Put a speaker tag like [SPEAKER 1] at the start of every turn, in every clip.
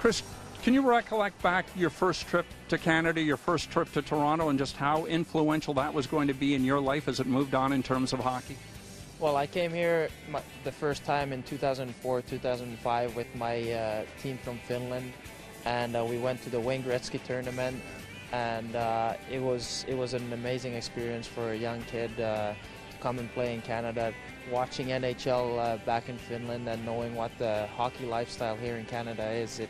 [SPEAKER 1] Chris, can you recollect back your first trip to Canada, your first trip to Toronto, and just how influential that was going to be in your life as it moved on in terms of hockey?
[SPEAKER 2] Well, I came here the first time in 2004, 2005 with my team from Finland, and we went to the Wayne Gretzky tournament, and it was an amazing experience for a young kid to come and play in Canada. Watching NHL back in Finland and knowing what the hockey lifestyle here in Canada is,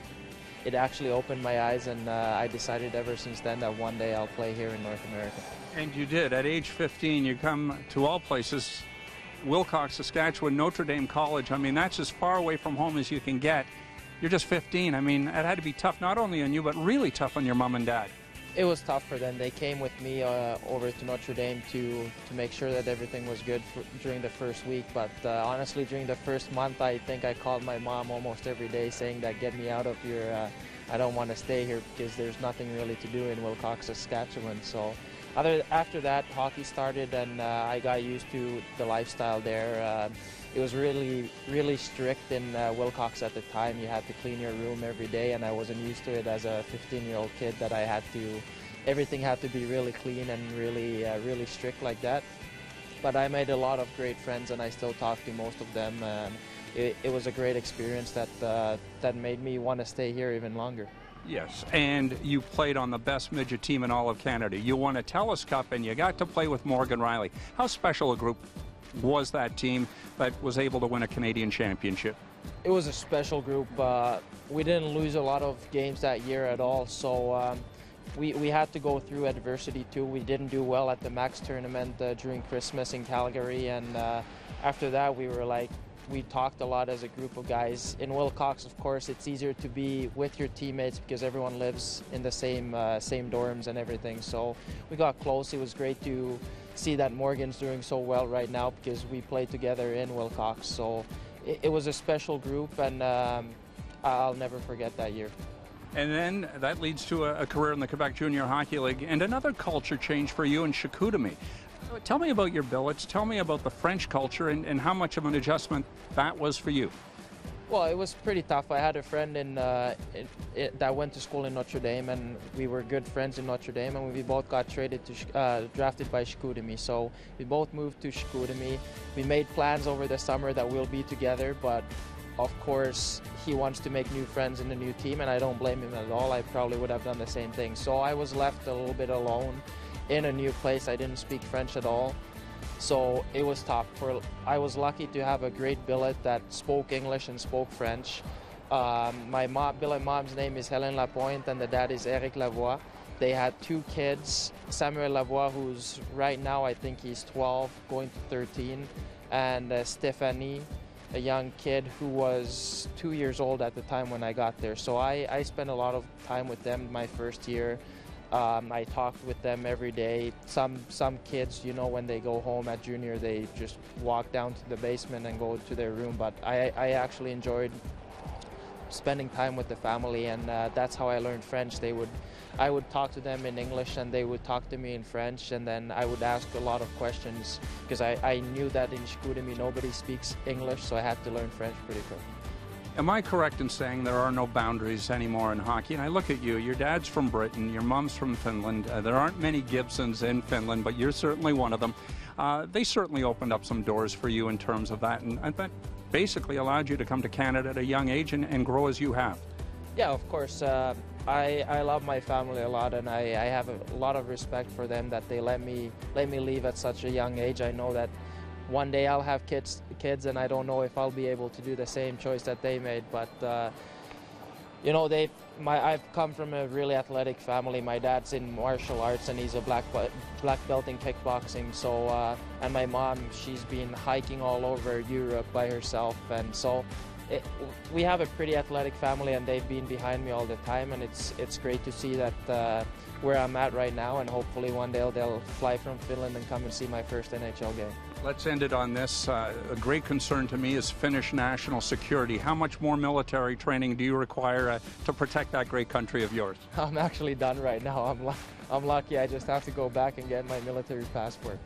[SPEAKER 2] it actually opened my eyes, and I decided ever since then that one day I'll play here in North America. And
[SPEAKER 1] you did. At age 15, you come to all places. Wilcox, Saskatchewan, Notre Dame College. I mean, that's as far away from home as you can get. You're just 15. I mean, it had to be tough not only on you, but really tough on your mom and dad.
[SPEAKER 2] It was tough for them. They came with me over to Notre Dame to make sure that everything was good during the first week. But honestly, during the first month, I think I called my mom almost every day saying that, get me out of here. I don't want to stay here because there's nothing really to do in Wilcox, Saskatchewan. So after that, hockey started, and I got used to the lifestyle there. It was really, really strict in Wilcox at the time. You had to clean your room every day, and I wasn't used to it as a 15-year-old kid that everything had to be really clean and really, really strict like that. But I made a lot of great friends, and I still talk to most of them. And it was a great experience that made me want to stay here even longer.
[SPEAKER 1] Yes, and you played on the best midget team in all of Canada. You won a TELUS Cup, and you got to play with Morgan Rielly. How special a group was that team that was able to win a Canadian championship?
[SPEAKER 2] It was a special group. We didn't lose a lot of games that year at all, so we had to go through adversity too. We didn't do well at the Max tournament during Christmas in Calgary, and after that we talked a lot as a group of guys. In Wilcox, of course, it's easier to be with your teammates because everyone lives in the same dorms and everything. So we got close. It was great to see that Morgan's doing so well right now because we played together in Wilcox. So it was a special group, and I'll never forget that year.
[SPEAKER 1] And then that leads to a career in the Quebec Junior Hockey League and another culture change for you in Chicoutimi. Tell me about your billets. Tell me about the French culture and how much of an adjustment that was for you.
[SPEAKER 2] Well, it was pretty tough. I had a friend that went to school in Notre Dame, and we were good friends in Notre Dame, and we both got drafted by Chicoutimi. So we both moved to Chicoutimi. We made plans over the summer that we'll be together, but of course he wants to make new friends in the new team, and I don't blame him at all. I probably would have done the same thing. So I was left a little bit alone in a new place. I didn't speak French at all, so it was tough. I was lucky to have a great billet that spoke English and spoke French. My billet mom's name is Hélène Lapointe, and the dad is Eric Lavoie. They had two kids, Samuel Lavoie, who's right now, I think he's 12, going to 13, and Stéphanie, a young kid who was 2 years old at the time when I got there. So I spent a lot of time with them my first year. I talked with them every day. Some kids, when they go home at junior, they just walk down to the basement and go to their room. But I actually enjoyed spending time with the family, and that's how I learned French. I would talk to them in English, and they would talk to me in French, and then I would ask a lot of questions because I knew that in Chicoutimi nobody speaks English, so I had to learn French pretty quick.
[SPEAKER 1] Am I correct in saying there are no boundaries anymore in hockey? And I look at you, your dad's from Britain, your mom's from Finland. There aren't many Gibsons in Finland, but you're certainly one of them. They certainly opened up some doors for you in terms of that, and that basically allowed you to come to Canada at a young age and grow as you have.
[SPEAKER 2] Yeah, of course. I love my family a lot, and I have a lot of respect for them that they let me leave at such a young age. I know that one day I'll have kids, and I don't know if I'll be able to do the same choice that they made. But I've come from a really athletic family. My dad's in martial arts, and he's a black belt in kickboxing. So and my mom, she's been hiking all over Europe by herself, and so we have a pretty athletic family, and they've been behind me all the time. And it's great to see that where I'm at right now, and hopefully one day they'll fly from Finland and come and see my first NHL game.
[SPEAKER 1] Let's end it on this. A great concern to me is Finnish national security. How much more military training do you require to protect that great country of yours?
[SPEAKER 2] I'm actually done right now. I'm lucky. I just have to go back and get my military passport.